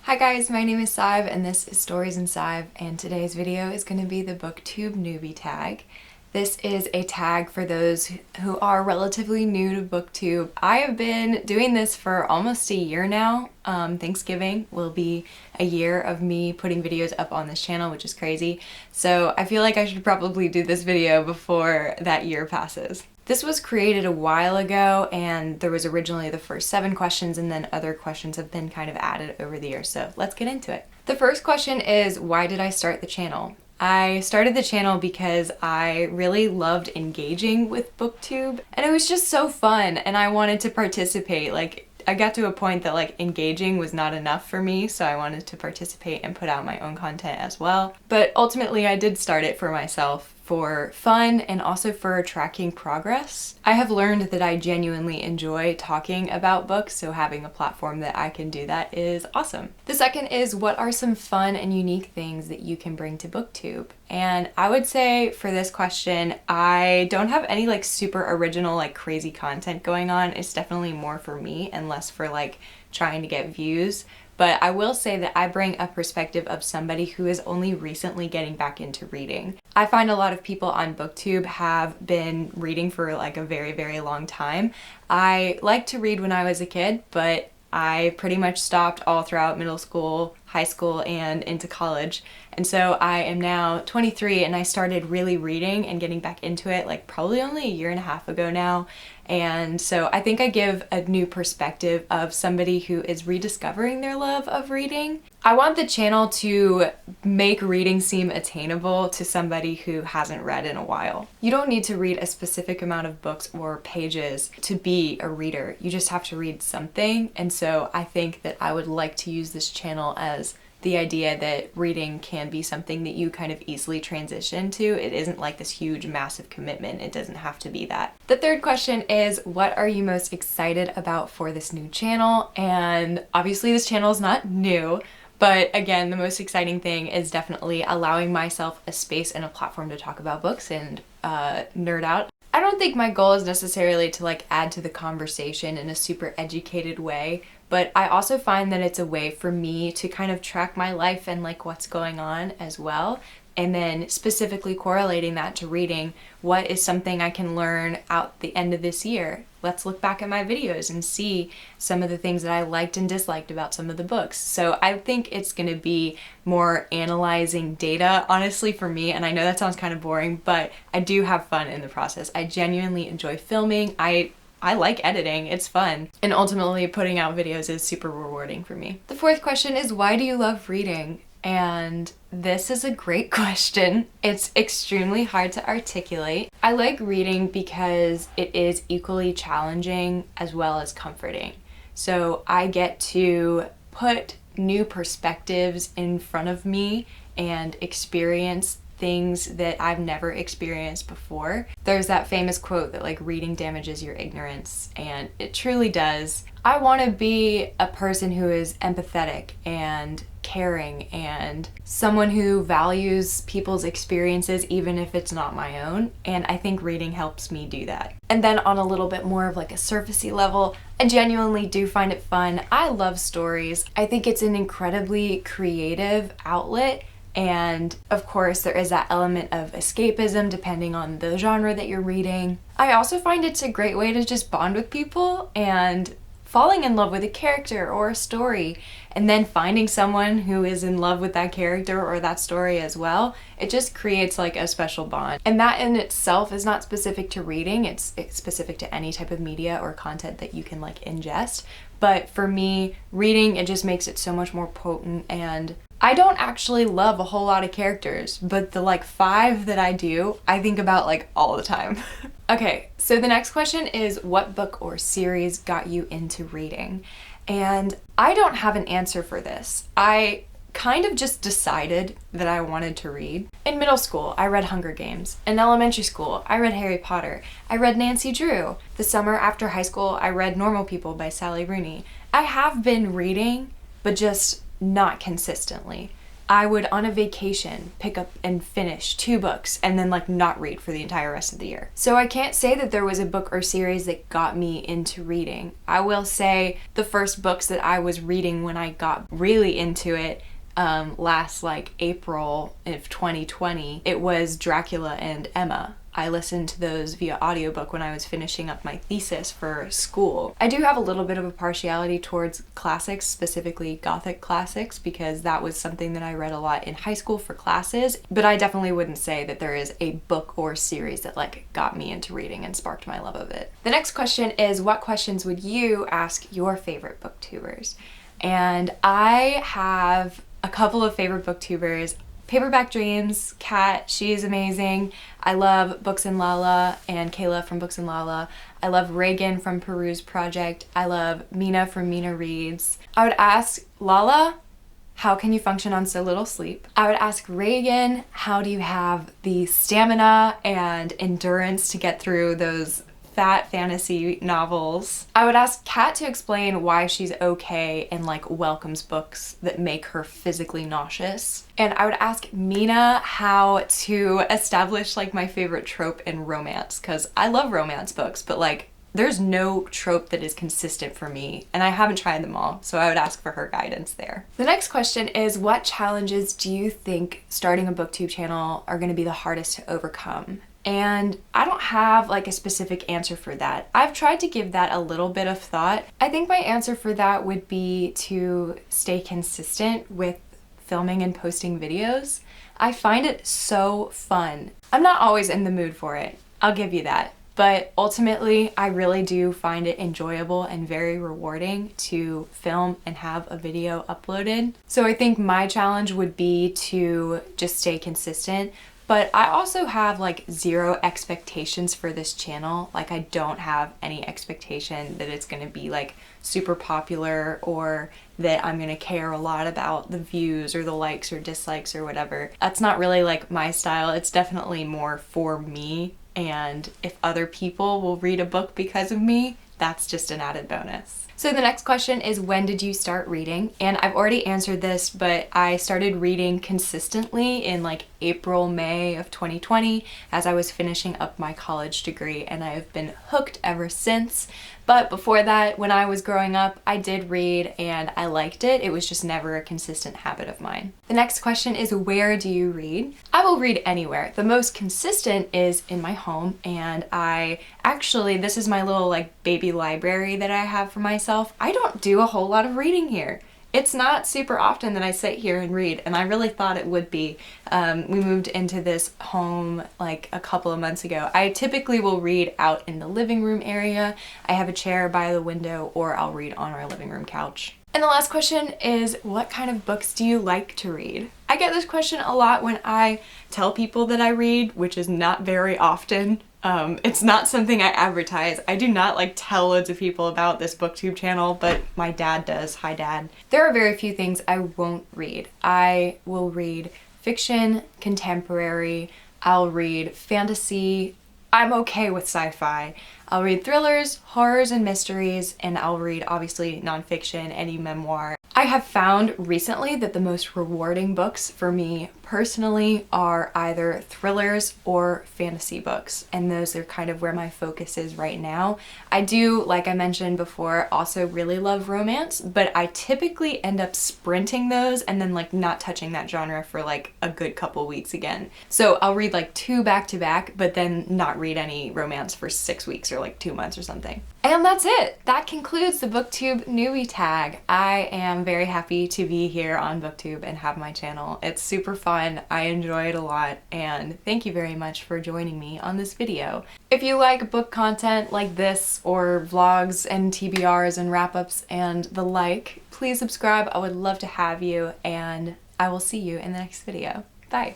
Hi guys, my name is Sadhbh and this is Stories in Sadhbh, and today's video is going to be the booktube newbie tag. This is a tag for those who are relatively new to booktube. I have been doing this for almost a year now. Thanksgiving will be a year of me putting videos up on this channel, which is crazy. So I feel like I should probably do this video before that year passes. This was created a while ago, and there was originally the first 7 questions, and then other questions have been kind of added over the years, so let's get into it. The first question is, why did I start the channel? I started the channel because I really loved engaging with booktube, and it was just so fun, and I wanted to participate. I got to a point that engaging was not enough for me, so I wanted to participate and put out my own content as well. But ultimately I did start it for myself, for fun and also for tracking progress. I have learned that I genuinely enjoy talking about books, so having a platform that I can do that is awesome. The second is, what are some fun and unique things that you can bring to booktube? And I would say for this question, I don't have any super original crazy content going on. It's definitely more for me and less for trying to get views. But I will say that I bring a perspective of somebody who is only recently getting back into reading. I find a lot of people on booktube have been reading for a very, very long time. I liked to read when I was a kid, but I pretty much stopped all throughout middle school, high school, and into college. And so I am now 23 and I started really reading and getting back into it probably only a year and a half ago now. And so I think I give a new perspective of somebody who is rediscovering their love of reading. I want the channel to make reading seem attainable to somebody who hasn't read in a while. You don't need to read a specific amount of books or pages to be a reader. You just have to read something. And so I think that I would like to use this channel as the idea that reading can be something that you kind of easily transition to. It isn't this huge, massive commitment. It doesn't have to be that. The third question is, what are you most excited about for this new channel? And obviously this channel is not new, but again, the most exciting thing is definitely allowing myself a space and a platform to talk about books and nerd out. I don't think my goal is necessarily to add to the conversation in a super educated way, but I also find that it's a way for me to kind of track my life and what's going on as well. And then specifically correlating that to reading, what is something I can learn out the end of this year? Let's look back at my videos and see some of the things that I liked and disliked about some of the books. So I think it's going to be more analyzing data, honestly, for me. And I know that sounds kind of boring, but I do have fun in the process. I genuinely enjoy filming. I like editing, it's fun. And ultimately putting out videos is super rewarding for me. The fourth question is, why do you love reading? And this is a great question. It's extremely hard to articulate. I like reading because it is equally challenging as well as comforting. So I get to put new perspectives in front of me and experience things that I've never experienced before. There's that famous quote that reading damages your ignorance, and it truly does. I want to be a person who is empathetic and caring and someone who values people's experiences even if it's not my own, and I think reading helps me do that. And then on a little bit more of a surfacey level, I genuinely do find it fun. I love stories. I think it's an incredibly creative outlet. And of course, there is that element of escapism depending on the genre that you're reading. I also find it's a great way to just bond with people and falling in love with a character or a story, and then finding someone who is in love with that character or that story as well. It just creates a special bond. And that in itself is not specific to reading. It's specific to any type of media or content that you can ingest. But for me, reading, it just makes it so much more potent. And I don't actually love a whole lot of characters, but the 5 that I do, I think about all the time. Okay, so the next question is, what book or series got you into reading? And I don't have an answer for this. I kind of just decided that I wanted to read. In middle school, I read Hunger Games. In elementary school, I read Harry Potter. I read Nancy Drew. The summer after high school, I read Normal People by Sally Rooney. I have been reading, but just not consistently. I would, on a vacation, pick up and finish 2 books and then like not read for the entire rest of the year. So I can't say that there was a book or series that got me into reading. I will say the first books that I was reading when I got really into it last like April of 2020, it was Dracula and Emma. I listened to those via audiobook when I was finishing up my thesis for school. I do have a little bit of a partiality towards classics, specifically Gothic classics, because that was something that I read a lot in high school for classes, but I definitely wouldn't say that there is a book or series that like got me into reading and sparked my love of it. The next question is, what questions would you ask your favorite booktubers? And I have a couple of favorite booktubers. Paperback Dreams, Kat, she is amazing. I love Books and Lala and Kayla from Books and Lala. I love Reagan from Peruse Project. I love Mina from Mina Reads. I would ask Lala, how can you function on so little sleep? I would ask Reagan, how do you have the stamina and endurance to get through those fat fantasy novels? I would ask Kat to explain why she's okay and like welcomes books that make her physically nauseous. And I would ask Mina how to establish like my favorite trope in romance, because I love romance books, but like there's no trope that is consistent for me, and I haven't tried them all, so I would ask for her guidance there. The next question is, what challenges do you think starting a booktube channel are going to be the hardest to overcome? And I don't have like a specific answer for that. I've tried to give that a little bit of thought. I think my answer for that would be to stay consistent with filming and posting videos. I find it so fun. I'm not always in the mood for it, I'll give you that. But ultimately, I really do find it enjoyable and very rewarding to film and have a video uploaded. So I think my challenge would be to just stay consistent. But I also have like 0 expectations for this channel. Like I don't have any expectation that it's gonna be like super popular or that I'm gonna care a lot about the views or the likes or dislikes or whatever. That's not really like my style. It's definitely more for me. And if other people will read a book because of me, that's just an added bonus. So the next question is, when did you start reading? And I've already answered this, but I started reading consistently in like April, May of 2020 as I was finishing up my college degree, and I have been hooked ever since. But before that, when I was growing up, I did read and I liked it. It was just never a consistent habit of mine. The next question is, where do you read? I will read anywhere. The most consistent is in my home, and this is my little like baby library that I have for myself. I don't do a whole lot of reading here. It's not super often that I sit here and read, and I really thought it would be. We moved into this home like a couple of months ago. I typically will read out in the living room area. I have a chair by the window, or I'll read on our living room couch. And the last question is, what kind of books do you like to read? I get this question a lot when I tell people that I read, which is not very often. It's not something I advertise. I do not like tell loads of people about this booktube channel, but my dad does. Hi, Dad. There are very few things I won't read. I will read fiction, contemporary, I'll read fantasy. I'm okay with sci-fi. I'll read thrillers, horrors, and mysteries, and I'll read, obviously, nonfiction, any memoir. I have found recently that the most rewarding books for me personally are either thrillers or fantasy books, and those are kind of where my focus is right now. I do, like I mentioned before, also really love romance, but I typically end up sprinting those and then like not touching that genre for like a good couple weeks again. So I'll read like 2 back to back, but then not read any romance for 6 weeks or like 2 months or something. And that's it. That concludes the BookTube newbie tag. I am very happy to be here on BookTube and have my channel. It's super fun. I enjoy it a lot, and thank you very much for joining me on this video. If you like book content like this, or vlogs and TBRs and wrap-ups and the like, please subscribe. I would love to have you, and I will see you in the next video. Bye.